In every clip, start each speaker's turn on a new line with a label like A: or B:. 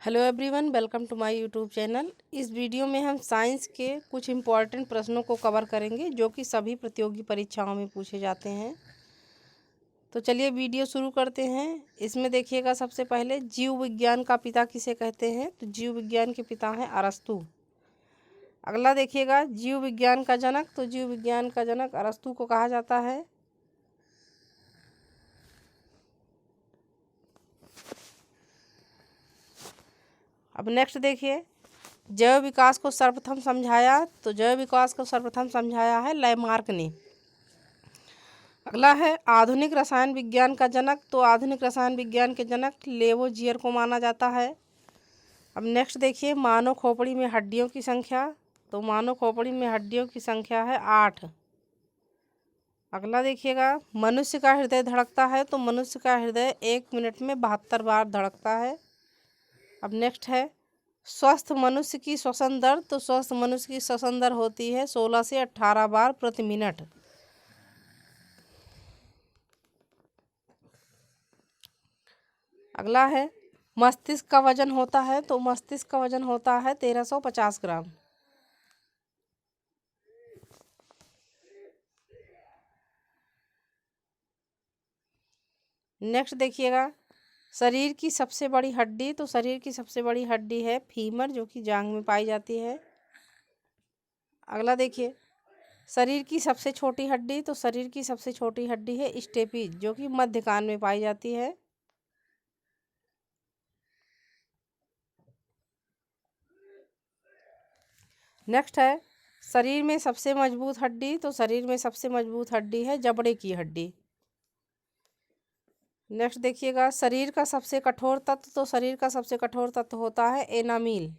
A: Hello everyone, welcome to my YouTube channel. इस video में हम साइंस के कुछ इम्पॉर्टेंट प्रश्नों को कवर करेंगे जो कि सभी प्रतियोगी परीक्षाओं में पूछे जाते हैं। तो चलिए वीडियो शुरू करते हैं। इसमें देखिएगा, सबसे पहले जीव विज्ञान का पिता किसे कहते हैं? तो जीव विज्ञान के पिता हैं अरस्तू। अगला देखिएगा, जीव विज्ञान का जनक। तो जीव विज्ञान का जनक अरस्तू को कहा जाता है। अब नेक्स्ट देखिए, जैव विकास को सर्वप्रथम समझाया। तो जैव विकास को सर्वप्रथम समझाया है लैमार्क ने। अगला है आधुनिक रसायन विज्ञान का जनक। तो आधुनिक रसायन विज्ञान के जनक लेवोजियर को माना जाता है। अब नेक्स्ट देखिए, मानव खोपड़ी में हड्डियों की संख्या। तो मानव खोपड़ी में हड्डियों की संख्या है 8। अगला देखिएगा, मनुष्य का हृदय धड़कता है। तो मनुष्य का हृदय 1 मिनट में 72 बार धड़कता है। अब नेक्स्ट है स्वस्थ मनुष्य की श्वसन दर। तो स्वस्थ मनुष्य की श्वसन दर होती है 16 से 18 बार प्रति मिनट। अगला है मस्तिष्क का वजन होता है। तो मस्तिष्क का वजन होता है 1350 ग्राम। नेक्स्ट देखिएगा, शरीर की सबसे बड़ी हड्डी। तो शरीर की सबसे बड़ी हड्डी है फीमर, जो कि जांघ में पाई जाती है। अगला देखिए, शरीर की सबसे छोटी हड्डी। तो शरीर की सबसे छोटी हड्डी है स्टेपीज, जो कि मध्य कान में पाई जाती है। नेक्स्ट है शरीर में सबसे मजबूत हड्डी। तो शरीर में सबसे मजबूत हड्डी है जबड़े की हड्डी। नेक्स्ट देखिएगा, शरीर का सबसे कठोर तत्व। तो शरीर का सबसे कठोर तत्व होता है एनामील।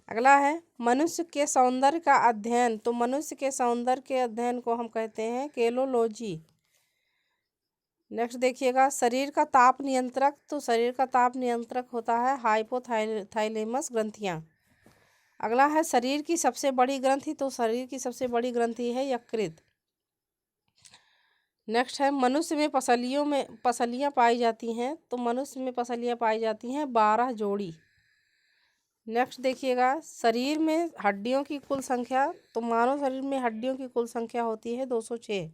A: अगला है मनुष्य के सौंदर्य का अध्ययन। तो मनुष्य के सौंदर्य के अध्ययन को हम कहते हैं केलोलॉजी। नेक्स्ट देखिएगा, शरीर का ताप नियंत्रक। तो शरीर का ताप नियंत्रक होता है हाइपोथाइलेमस ग्रंथियां। अगला है शरीर की सबसे बड़ी ग्रंथि। तो शरीर की सबसे बड़ी ग्रंथि है यकृत। नेक्स्ट है मनुष्य में पसलियाँ पाई जाती हैं। तो मनुष्य में पसलियाँ पाई जाती हैं 12 जोड़ी। नेक्स्ट देखिएगा, शरीर में हड्डियों की कुल संख्या। तो मानव शरीर में हड्डियों की कुल संख्या होती है 206।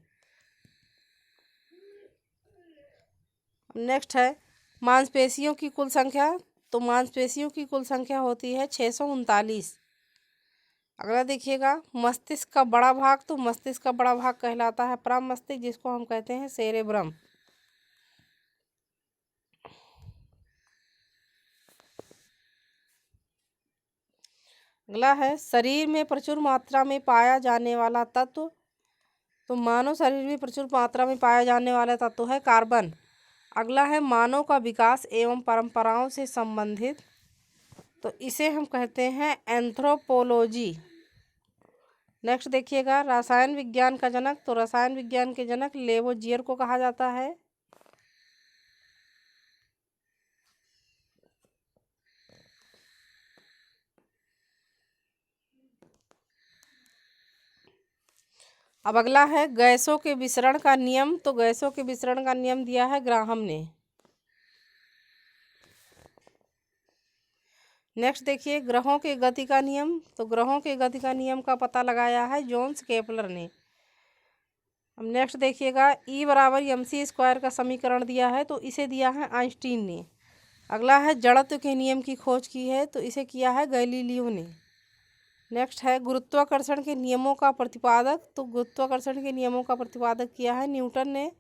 A: नेक्स्ट है मांसपेशियों की कुल संख्या। तो मांसपेशियों की कुल संख्या होती है 639। अगला देखिएगा, मस्तिष्क का बड़ा भाग। तो मस्तिष्क का बड़ा भाग कहलाता है परम मस्तिष्क, जिसको हम कहते हैं सेरेब्रम। अगला है शरीर में प्रचुर मात्रा में पाया जाने वाला तत्व। तो मानव शरीर में प्रचुर मात्रा में पाया जाने वाला तत्व है कार्बन। अगला है मानव का विकास एवं परंपराओं से संबंधित। तो इसे हम कहते हैं एंथ्रोपोलॉजी। नेक्स्ट देखिएगा, रसायन विज्ञान का जनक। तो रसायन विज्ञान के जनक लेवोजियर को कहा जाता है। अब अगला है गैसों के विसरण का नियम। तो गैसों के विसरण का नियम दिया है ग्राहम ने। नेक्स्ट देखिए, ग्रहों के गति का नियम। तो ग्रहों के गति का नियम का पता लगाया है जोन्स केपलर ने। अब नेक्स्ट देखिएगा, E बराबर mc² का समीकरण दिया है। तो इसे दिया है आइंस्टीन ने। अगला है जड़त्व के नियम की खोज की है। तो इसे किया है गैलीलियो ने। नेक्स्ट है गुरुत्वाकर्षण के नियमों का प्रतिपादक। तो गुरुत्वाकर्षण के नियमों का प्रतिपादक किया है न्यूटन ने।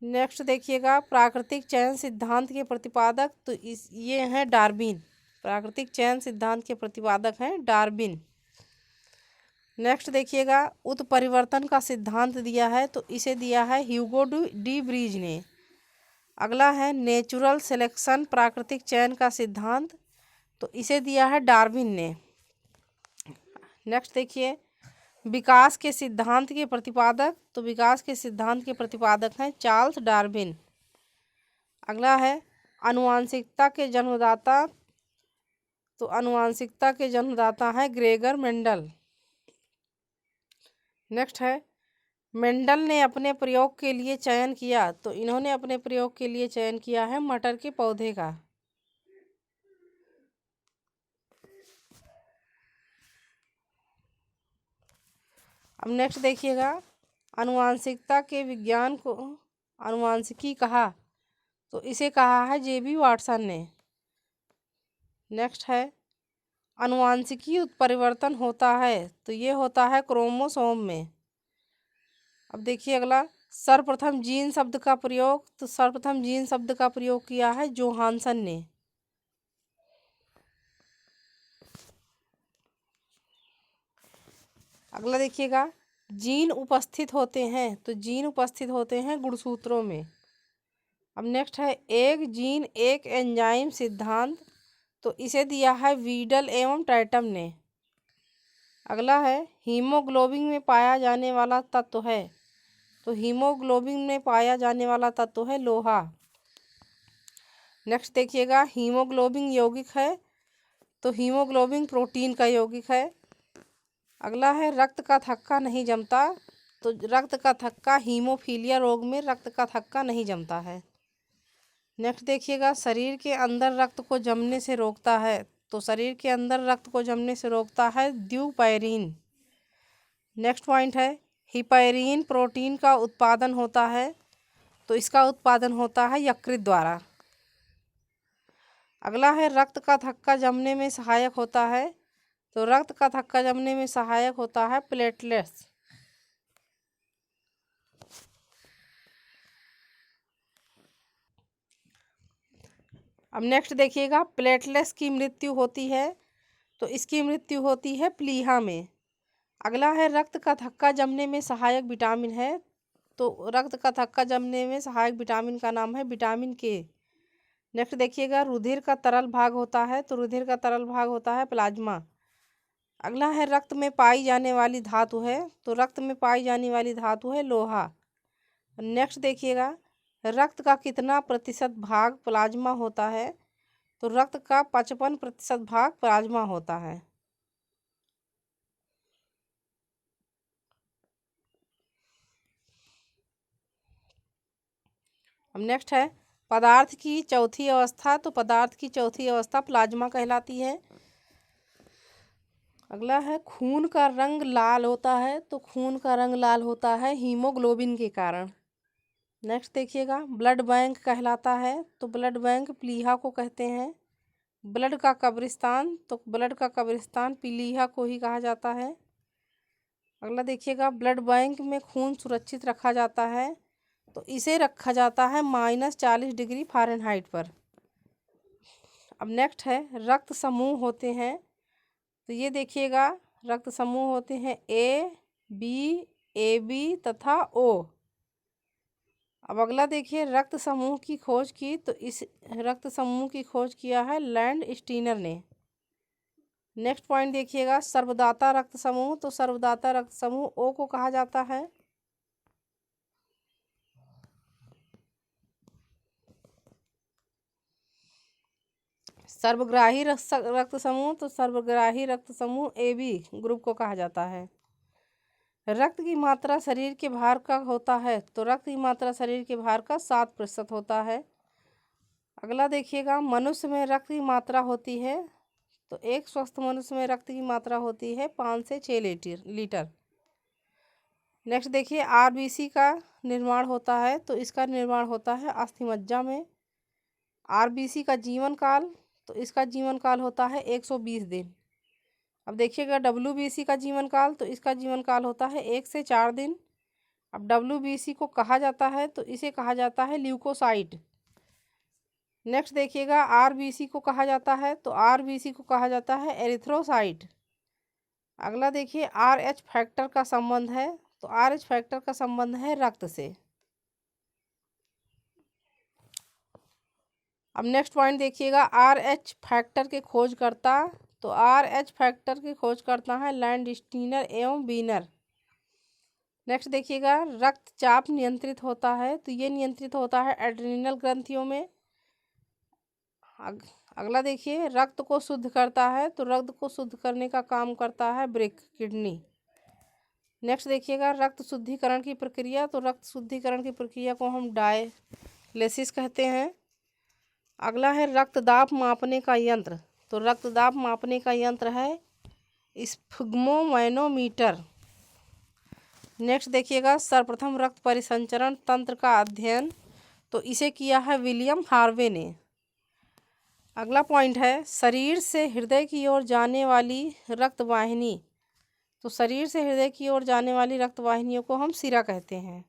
A: नेक्स्ट देखिएगा, प्राकृतिक चयन सिद्धांत के प्रतिपादक। तो ये हैं डार्विन। प्राकृतिक चयन सिद्धांत के प्रतिपादक हैं डार्विन। नेक्स्ट देखिएगा, उत्परिवर्तन का सिद्धांत दिया है। तो इसे दिया है ह्यूगो डी ब्रीज ने। अगला है नेचुरल सिलेक्शन, प्राकृतिक चयन का सिद्धांत। तो इसे दिया है डार्विन ने। नेक्स्ट देखिए, विकास के सिद्धांत के प्रतिपादक। तो विकास के सिद्धांत के प्रतिपादक हैं चार्ल्स डार्विन। अगला है आनुवांशिकता के जन्मदाता। तो आनुवांशिकता के जन्मदाता हैं ग्रेगर मेंडल। नेक्स्ट है, मेंडल ने अपने प्रयोग के लिए चयन किया, तो इन्होंने अपने प्रयोग के लिए चयन किया है मटर के पौधे का। अब नेक्स्ट देखिएगा, आनुवांशिकता के विज्ञान को आनुवांशिकी कहा, तो इसे कहा है जेबी वाटसन ने। नेक्स्ट है, आनुवांशिकी उत्परिवर्तन होता है, तो ये होता है क्रोमोसोम में। अब देखिए अगला, सर्वप्रथम जीन शब्द का प्रयोग, तो सर्वप्रथम जीन शब्द का प्रयोग किया है जोहानसन ने। अगला देखिएगा, जीन उपस्थित होते हैं, तो जीन उपस्थित होते हैं गुणसूत्रों में। अब नेक्स्ट है, एक जीन एक एंजाइम सिद्धांत, तो इसे दिया है वीडल एवं टैटम ने। अगला है, हीमोग्लोबिन में पाया जाने वाला तत्व है, तो हीमोग्लोबिन में पाया जाने वाला तत्व है लोहा। नेक्स्ट देखिएगा, हीमोग्लोबिन यौगिक है, तो हीमोग्लोबिन प्रोटीन का यौगिक है। अगला है, रक्त का थक्का नहीं जमता, तो रक्त का थक्का हीमोफीलिया रोग में रक्त का थक्का नहीं जमता है। नेक्स्ट देखिएगा, शरीर के अंदर रक्त को जमने से रोकता है, तो शरीर के अंदर रक्त को जमने से रोकता है ड्यूपायरीन। नेक्स्ट पॉइंट है, हिपैरीन प्रोटीन का उत्पादन होता है, तो इसका उत्पादन होता है यकृत द्वारा। अगला है, रक्त का थक्का जमने में सहायक होता है, तो रक्त का थक्का जमने में सहायक होता है प्लेटलेट्स। अब नेक्स्ट देखिएगा, प्लेटलेट्स की मृत्यु होती है, तो इसकी मृत्यु होती है प्लीहा में। अगला है, रक्त का थक्का जमने में सहायक विटामिन है, तो रक्त का थक्का जमने में सहायक विटामिन का नाम है विटामिन के। नेक्स्ट देखिएगा, रुधिर का तरल भाग होता है, तो रुधिर का तरल भाग होता है प्लाज्मा। अगला है, रक्त में पाई जाने वाली धातु है, तो रक्त में पाई जाने वाली धातु है लोहा। नेक्स्ट देखिएगा, रक्त का कितना प्रतिशत भाग प्लाज्मा होता है, तो रक्त का 55% भाग प्लाज्मा होता है। अब नेक्स्ट है, पदार्थ की चौथी अवस्था, तो पदार्थ की चौथी अवस्था प्लाज्मा कहलाती है। अगला है, खून का रंग लाल होता है, तो खून का रंग लाल होता है हीमोग्लोबिन के कारण। नेक्स्ट देखिएगा, ब्लड बैंक कहलाता है, तो ब्लड बैंक प्लीहा को कहते हैं। ब्लड का कब्रिस्तान, तो ब्लड का कब्रिस्तान प्लीहा को ही कहा जाता है। अगला देखिएगा, ब्लड बैंक में खून सुरक्षित रखा जाता है, तो इसे रखा जाता है -40 डिग्री फ़ारेनहाइट पर। अब नेक्स्ट है, रक्त समूह होते हैं, तो ये देखिएगा, रक्त समूह होते हैं ए बी, ए बी तथा ओ। अब अगला देखिए, रक्त समूह की खोज की, तो इस रक्त समूह की खोज किया है लैंड स्टीनर ने। नेक्स्ट पॉइंट देखिएगा, सर्वदाता रक्त समूह, तो सर्वदाता रक्त समूह ओ को कहा जाता है। सर्वग्राही रक्त समूह, तो सर्वग्राही रक्त समूह ए बी ग्रुप को कहा जाता है। रक्त की मात्रा शरीर के भार का होता है, तो रक्त की मात्रा शरीर के भार का 7% होता है। अगला देखिएगा, मनुष्य में रक्त की मात्रा होती है, तो एक स्वस्थ मनुष्य में रक्त की मात्रा होती है 5 से 6 लीटर। नेक्स्ट देखिए, आरबीसी का निर्माण होता है, तो इसका निर्माण होता है अस्थिमज्जा में। आरबीसी का जीवन काल, तो इसका जीवन काल होता है 120 दिन। अब देखिएगा, डब्ल्यूबीसी का जीवन काल, तो इसका जीवन काल होता है 1 से 4 दिन। अब डब्ल्यूबीसी को कहा जाता है, तो इसे कहा जाता है ल्यूकोसाइट। नेक्स्ट देखिएगा, आरबीसी को कहा जाता है, तो आरबीसी को कहा जाता है एरिथ्रोसाइट। अगला देखिए, आरएच फैक्टर का संबंध है, तो आरएच फैक्टर का संबंध है रक्त से। अब नेक्स्ट पॉइंट देखिएगा, आरएच फैक्टर के खोजकर्ता, तो आरएच फैक्टर के खोजकर्ता हैं लैंड स्टीनर एवं बीनर। नेक्स्ट देखिएगा, रक्तचाप नियंत्रित होता है, तो ये नियंत्रित होता है एड्रिनल ग्रंथियों में। अगला देखिए, रक्त को शुद्ध करता है, तो रक्त को शुद्ध करने का काम करता है वृक्क किडनी। नेक्स्ट देखिएगा रक्त शुद्धिकरण की प्रक्रिया। तो रक्त शुद्धिकरण की प्रक्रिया को हम डायलिसिस कहते हैं। अगला है रक्तदाब मापने का यंत्र। तो रक्तदाब मापने का यंत्र है स्फिग्मोमैनोमीटर। नेक्स्ट देखिएगा सर्वप्रथम रक्त परिसंचरण तंत्र का अध्ययन, तो इसे किया है विलियम हार्वे ने। अगला पॉइंट है शरीर से हृदय की ओर जाने वाली रक्त वाहिनी। तो शरीर से हृदय की ओर जाने वाली रक्त वाहिनियों को हम सिरा कहते हैं।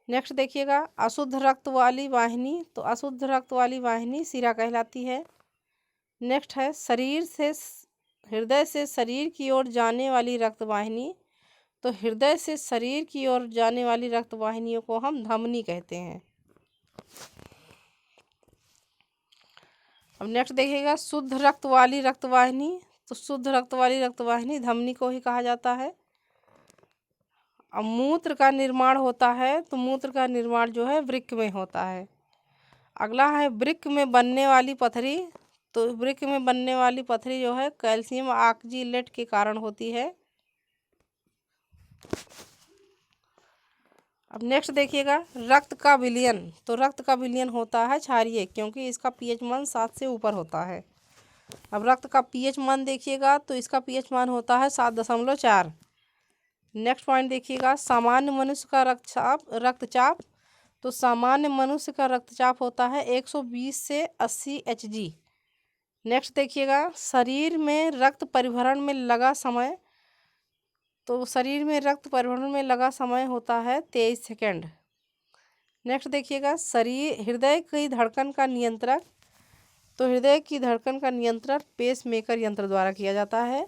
A: नेक्स्ट देखिएगा अशुद्ध रक्त वाली वाहिनी। तो अशुद्ध रक्त वाली वाहिनी सिरा कहलाती है। नेक्स्ट है हृदय से शरीर की ओर जाने वाली रक्त वाहिनी। तो हृदय से शरीर की ओर जाने वाली रक्त वाहिनियों को हम धमनी कहते हैं। अब नेक्स्ट देखिएगा शुद्ध रक्त वाली रक्त वाहिनी। तो शुद्ध रक्त वाली रक्त वाहिनी धमनी को ही कहा जाता है। अब मूत्र का निर्माण होता है। तो मूत्र का निर्माण जो है वृक्क में होता है। अगला है वृक्क में बनने वाली पथरी। तो वृक्क में बनने वाली पथरी जो है कैल्शियम ऑक्जेलेट के कारण होती है। अब नेक्स्ट देखिएगा रक्त का विलयन। तो रक्त का विलयन होता है क्षारीय, क्योंकि इसका पीएच मान 7 से ऊपर होता है। अब रक्त का पीएच मान देखिएगा तो इसका पीएच मान होता है 7.4। नेक्स्ट पॉइंट देखिएगा सामान्य मनुष्य का रक्तचाप। तो सामान्य मनुष्य का रक्तचाप होता है 120 से 80 Hg। नेक्स्ट देखिएगा शरीर में रक्त परिवहन में लगा समय। तो शरीर में रक्त परिवहन में लगा समय होता है 23 सेकेंड। नेक्स्ट देखिएगा हृदय की धड़कन का नियंत्रक। तो हृदय की धड़कन का नियंत्रण पेस मेकर यंत्र द्वारा किया जाता है।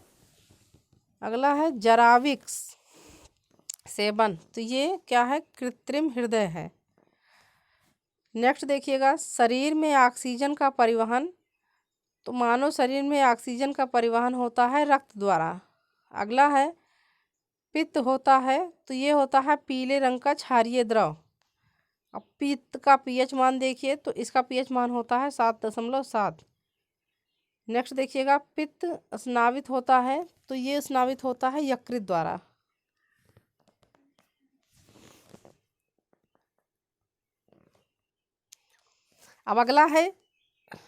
A: अगला है जराविक्स सेवन। तो ये क्या है, कृत्रिम हृदय है। नेक्स्ट देखिएगा शरीर में ऑक्सीजन का परिवहन। तो मानव शरीर में ऑक्सीजन का परिवहन होता है रक्त द्वारा। अगला है पित्त होता है। तो ये होता है पीले रंग का क्षारीय द्रव। अब पित्त का पीएच मान देखिए तो इसका पीएच मान होता है 7.7। नेक्स्ट देखिएगा पित्त स्नावित होता है। तो ये स्नावित होता है यकृत द्वारा। अब अगला है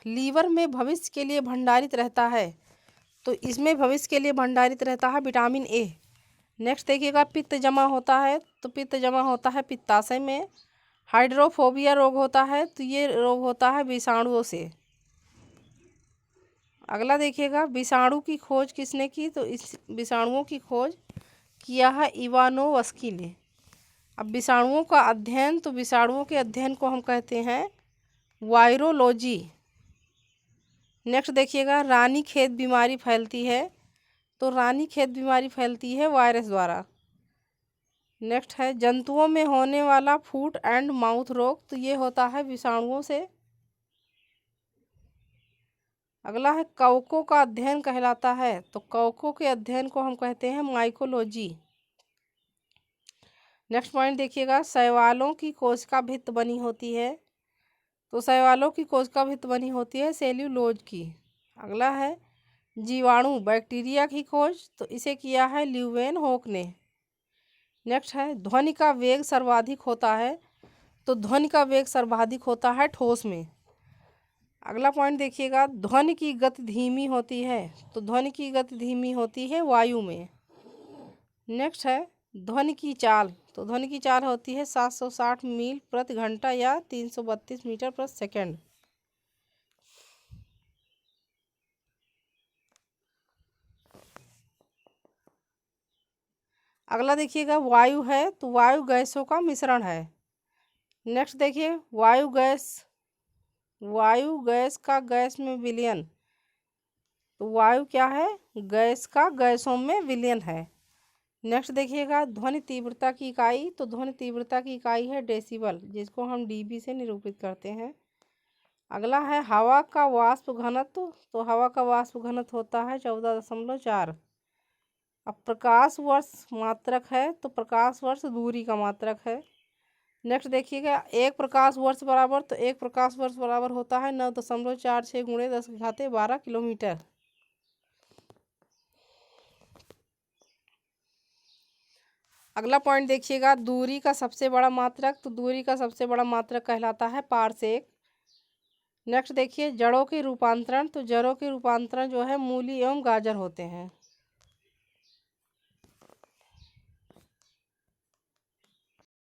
A: लीवर में भविष्य के लिए भंडारित रहता है। तो इसमें भविष्य के लिए भंडारित रहता है विटामिन ए। नेक्स्ट देखिएगा पित्त जमा होता है। तो पित्त जमा होता है पित्ताशय में। हाइड्रोफोबिया रोग होता है। तो ये रोग होता है विषाणुओं से। अगला देखिएगा विषाणु की खोज किसने की। तो इस विषाणुओं की खोज किया है इवानोवस्की ने। अब विषाणुओं का अध्ययन। तो विषाणुओं के अध्ययन को हम कहते हैं वायरोलॉजी। नेक्स्ट देखिएगा रानीखेत बीमारी फैलती है। तो रानीखेत बीमारी फैलती है वायरस द्वारा। नेक्स्ट है जंतुओं में होने वाला फूट एंड माउथ रोग। तो ये होता है विषाणुओं से। अगला है कवकों का अध्ययन कहलाता है। तो कवकों के अध्ययन को हम कहते हैं माइकोलॉजी। नेक्स्ट पॉइंट देखिएगा शैवालों की कोशिका भित्त बनी होती है। तो शैवालों की कोशिका भित्त बनी होती है सेल्यूलोज की। अगला है जीवाणु बैक्टीरिया की खोज। तो इसे किया है ल्यूवेनहोक ने। नेक्स्ट है ध्वनि का वेग सर्वाधिक होता है। तो ध्वनि का वेग सर्वाधिक होता है ठोस में। अगला पॉइंट देखिएगा ध्वनि की गति धीमी होती है। तो ध्वनि की गति धीमी होती है वायु में। नेक्स्ट है ध्वनि की चाल। तो ध्वनि की चाल होती है 760 मील प्रति घंटा या 332 मीटर प्रति सेकेंड। अगला देखिएगा वायु है। तो वायु गैसों का मिश्रण है। नेक्स्ट देखिए वायु गैस का गैस में विलयन। तो वायु क्या है, गैस का गैसों में विलयन है। नेक्स्ट देखिएगा ध्वनि तीव्रता की इकाई। तो ध्वनि तीव्रता की इकाई है डेसिबल, जिसको हम डीबी से निरूपित करते हैं। अगला है हवा का वाष्प घनत्व। तो हवा का वाष्प घनत्व होता है 14.4। अब प्रकाश वर्ष मात्रक है। तो प्रकाश वर्ष दूरी का मात्रक है। नेक्स्ट देखिएगा एक प्रकाश वर्ष बराबर। तो एक प्रकाश वर्ष बराबर होता है 9.46 गुणे 10⁻12 किलोमीटर। अगला पॉइंट देखिएगा, दूरी का सबसे बड़ा मात्रक। तो दूरी का सबसे बड़ा मात्रक कहलाता है पारसेक। नेक्स्ट देखिए, जड़ों के रूपांतरण। तो जड़ों के रूपांतरण जो है मूली एवं गाजर होते हैं।